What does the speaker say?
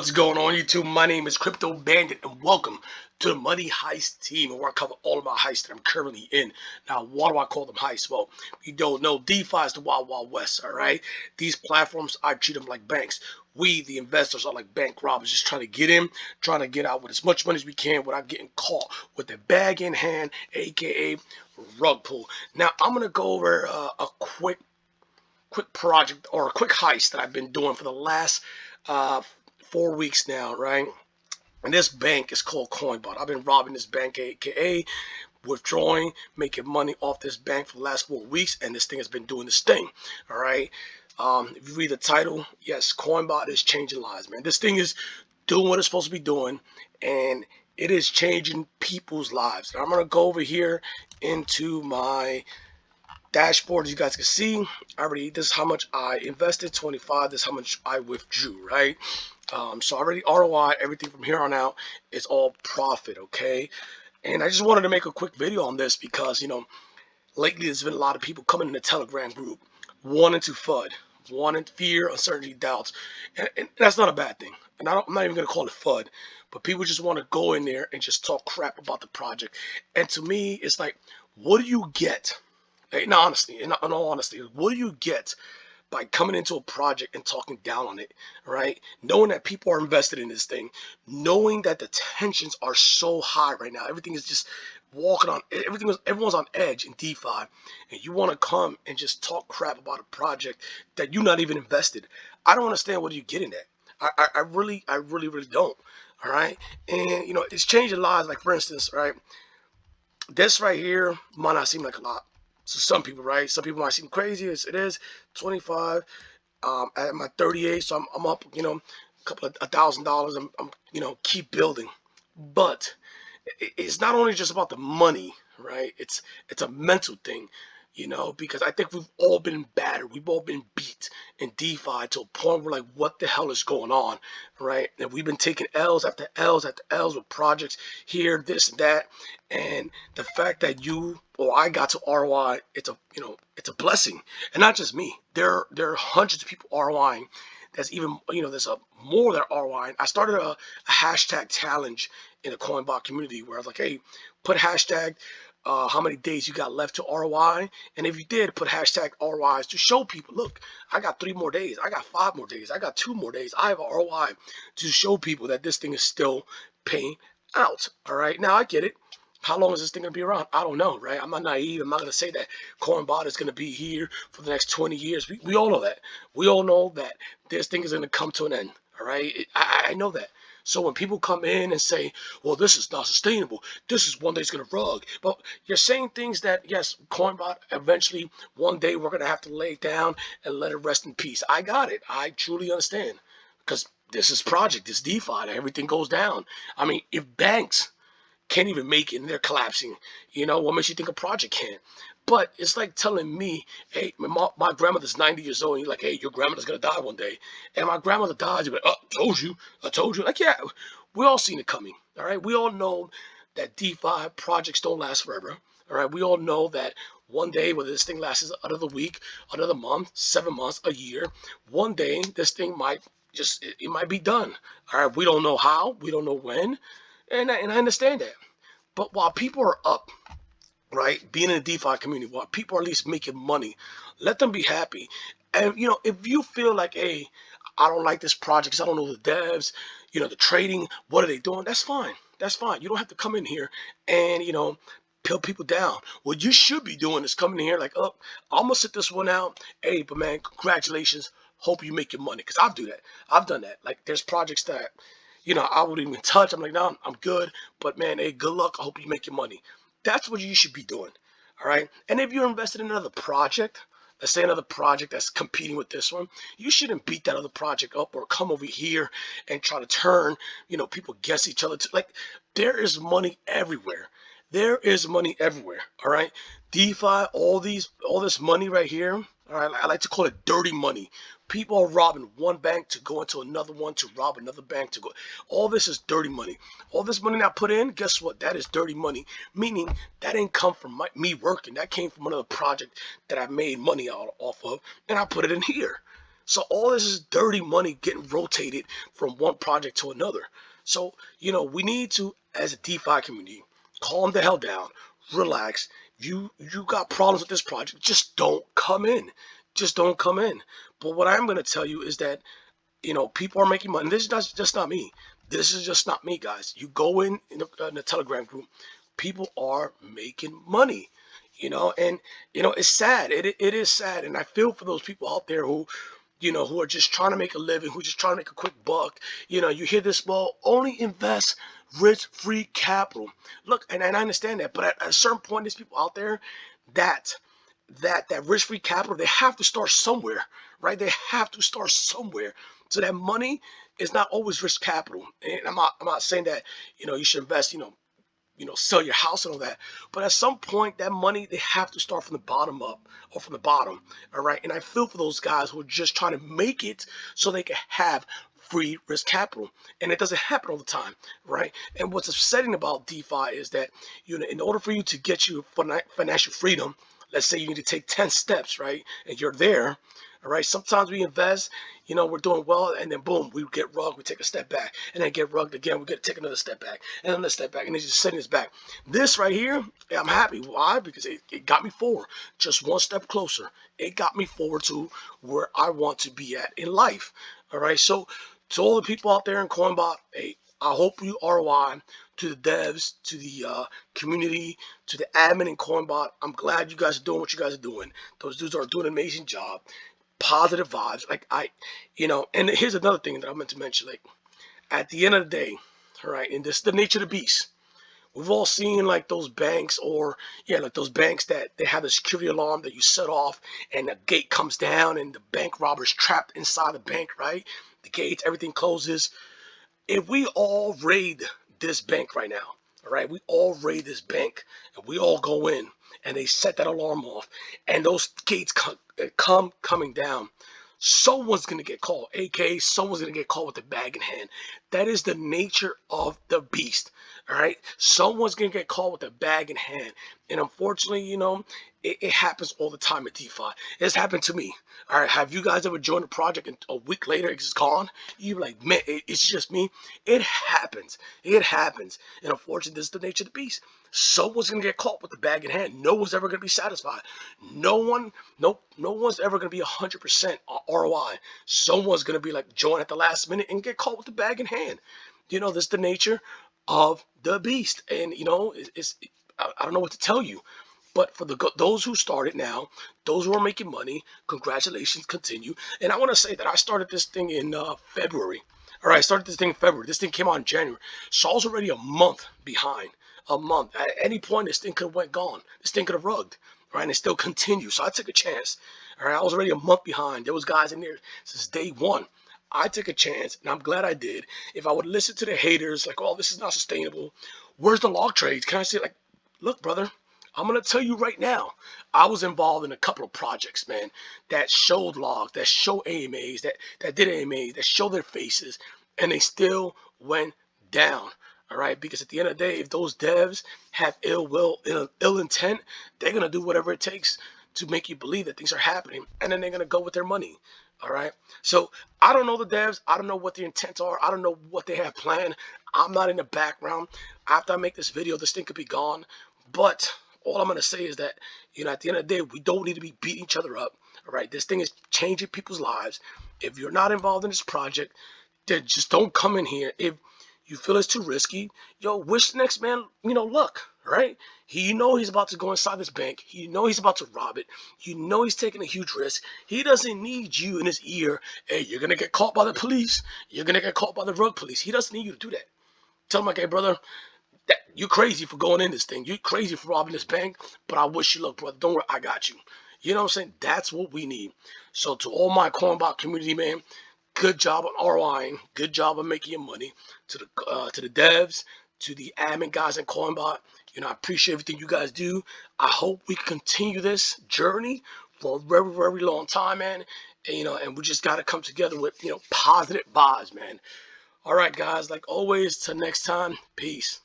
What's going on YouTube? My name is Crypto Bandit and welcome to the Money Heist team, where I cover all of my heists that I'm currently in. Now, why do I call them heists? Well, you don't know, DeFi is the wild, wild west, all right? These platforms, I treat them like banks. We, the investors, are like bank robbers, just trying to get in, trying to get out with as much money as we can without getting caught with the bag in hand, aka rug pull. Now, I'm going to go over a quick project or a quick heist that I've been doing for the last 4 weeks now, right? And this bank is called COINBOT. I've been robbing this bank, aka withdrawing, making money off this bank for the last 4 weeks, and this thing has been doing this thing. All right. If you read the title, yes, COINBOT is changing lives, man. This thing is doing what it's supposed to be doing, and it is changing people's lives. And I'm gonna go over here into my dashboard. As you guys can see, this is how much I invested, 25. This is how much I withdrew, right? So already ROI, everything from here on out is all profit, okay? And I just wanted to make a quick video on this because, lately there's been a lot of people coming in the Telegram group wanting to FUD, wanting fear, uncertainty, doubts. And that's not a bad thing. And I'm not even going to call it FUD, but people just want to go in there and just talk crap about the project. And to me, it's like, what do you get? In all honesty, what do you get by coming into a project and talking down on it, right? Knowing that people are invested in this thing, knowing that the tensions are so high right now, everything is just everyone's on edge in DeFi, and you want to come and just talk crap about a project that you're not even invested. I don't understand what you're getting at. I really don't. All right, and it's changing lives. Like, for instance, right, this right here might not seem like a lot to some people, right? Some people might seem crazy. As it is 25 at my 38, so I'm up, a couple of $1,000. I'm keep building. But it's not only just about the money, right? It's a mental thing, because I think we've all been battered. We've all been beat in DeFi to a point where, like, what the hell is going on, right? And we've been taking L's after L's after L's with projects here, this and that. And the fact that I got to ROI, it's a blessing. And not just me. There are hundreds of people ROIing. That's even, there's more that are ROIing. I started a hashtag challenge in the CoinBot community where I was like, hey, put hashtag how many days you got left to ROI, and if you did, put hashtag ROIs to show people, look, I got 3 more days, I got 5 more days, I got 2 more days, I have a ROI, to show people that this thing is still paying out. All right, now I get it. How long is this thing going to be around? I don't know, right? I'm not naive. I'm not going to say that CoinBot is going to be here for the next 20 years. We all know that. We all know that this thing is going to come to an end, all right? I know that. So when people come in and say, well, this is not sustainable, this is one day it's going to rug. But you're saying things that, yes, CoinBot, eventually, one day we're going to have to lay it down and let it rest in peace. I got it. I truly understand. Because this is project, this DeFi, everything goes down. I mean, if banks can't even make it and they're collapsing, what makes you think a project can't? But it's like telling me, hey, my grandmother's 90 years old, and you're like, hey, your grandmother's gonna die one day. And my grandmother dies, you're like, oh, I told you. Like, yeah, we all seen it coming. All right, we all know that DeFi projects don't last forever. All right, we all know that one day, whether this thing lasts another week, another month, 7 months, a year, one day this thing might it might be done. All right, we don't know how, we don't know when, and I understand that. But while people are up, right, being in the DeFi community, while people are at least making money, let them be happy. And, if you feel like, hey, I don't like this project because I don't know the devs, the trading, what are they doing? That's fine. That's fine. You don't have to come in here and, peel people down. What you should be doing is coming in here like, oh, I'm going to sit this one out. Hey, but man, congratulations. Hope you make your money. Because I'll do that. I've done that. Like, there's projects that, I wouldn't even touch. I'm like, no, I'm good. But man, hey, good luck. I hope you make your money. That's what you should be doing. All right. And if you're invested in another project, let's say another project that's competing with this one, you shouldn't beat that other project up or come over here and try to turn, people against each other. Like, there is money everywhere. There is money everywhere. All right. DeFi, all this money right here. All right. I like to call it dirty money. People are robbing one bank to go into another one to rob another bank to go. All this is dirty money. All this money that I put in, guess what? That is dirty money. Meaning that didn't come from me working. That came from another project that I made money off of, and I put it in here. So all this is dirty money getting rotated from one project to another. So, we need to, as a DeFi community, calm the hell down, relax. You got problems with this project, just don't come in. Just don't come in. But what I'm gonna tell you is that, people are making money. This is just not me. This is just not me, guys. You go in the Telegram group, people are making money. And it's sad. It is sad, and I feel for those people out there who are just trying to make a living, who just trying to make a quick buck. You hear this, well, only invest risk-free capital. Look, and I understand that, but at a certain point, there's people out there that that risk-free capital, they have to start somewhere, right? They have to start somewhere. So that money is not always risk capital. And I'm not saying that, you should invest, sell your house and all that. But at some point, that money, they have to start from the bottom up, or from the bottom. All right. And I feel for those guys who are just trying to make it so they can have free risk capital. And it doesn't happen all the time, right? And what's upsetting about DeFi is that, in order for you to get your financial freedom, let's say you need to take 10 steps, right? And you're there. All right. Sometimes we invest, we're doing well, and then boom, we get rugged, we take a step back, and then get rugged again, we get to take another step back, and another step back, and it's just setting us back. This right here, I'm happy. Why? Because it got me forward, just one step closer. It got me forward to where I want to be at in life. All right. So to all the people out there in COINBOT, hey, I hope you ROI to the devs, to the community, to the admin in COINBOT. I'm glad you guys are doing what you guys are doing. Those dudes are doing an amazing job. Positive vibes. Like and here's another thing that I meant to mention. Like, at the end of the day, all right, and this is the nature of the beast. We've all seen like those banks, or like those banks that they have the security alarm that you set off, and the gate comes down, and the bank robber's trapped inside the bank, right? The gates, everything closes. If we all raid this bank right now, all right, we all raid this bank, and we all go in, and they set that alarm off, and those gates coming down, someone's gonna get called. AK, someone's gonna get called with a bag in hand. That is the nature of the beast. All right, someone's gonna get called with a bag in hand, and unfortunately, it happens all the time at DeFi. It's happened to me. All right, have you guys ever joined a project and a week later it's gone? You're like, man, it's just me. It happens. It happens. And unfortunately, this is the nature of the beast. Someone's gonna get caught with the bag in hand. No one's ever gonna be satisfied. No one's ever gonna be 100% ROI. Someone's gonna be like join at the last minute and get caught with the bag in hand. This is the nature of the beast, and I don't know what to tell you. But for those who started now, those who are making money, congratulations, continue. And I want to say that I started this thing in February. All right, I started this thing in February. This thing came out in January. So I was already a month behind. A month. At any point, this thing could have went gone. This thing could have rugged. Right, and it still continues. So I took a chance. All right, I was already a month behind. There was guys in there since day one. I took a chance, and I'm glad I did. If I would listen to the haters, like, oh, this is not sustainable. Where's the log trades? Can I say, like, look, brother, I'm going to tell you right now, I was involved in a couple of projects, man, that showed logs, that show AMAs, that did AMAs, that show their faces, and they still went down. All right, because at the end of the day, if those devs have ill will, ill intent, they're going to do whatever it takes to make you believe that things are happening, and then they're going to go with their money. All right, so I don't know the devs. I don't know what their intents are. I don't know what they have planned. I'm not in the background. After I make this video, this thing could be gone. But all I'm going to say is that, at the end of the day, we don't need to be beating each other up. All right, this thing is changing people's lives. If you're not involved in this project, then just don't come in here. If you feel it's too risky, wish the next man, luck, right? He's about to go inside this bank. He's about to rob it. He's taking a huge risk. He doesn't need you in his ear. Hey, you're going to get caught by the police. You're going to get caught by the rug police. He doesn't need you to do that. Tell him, like, hey, brother, you're crazy for going in this thing. You're crazy for robbing this bank, but I wish you luck, brother. Don't worry, I got you. You know what I'm saying? That's what we need. So to all my COINBOT community, man, good job on ROIing. Good job on making your money. To the devs, to the admin guys in COINBOT, I appreciate everything you guys do. I hope we continue this journey for a very, very long time, man. And we just got to come together with, positive vibes, man. All right, guys, like always, till next time, peace.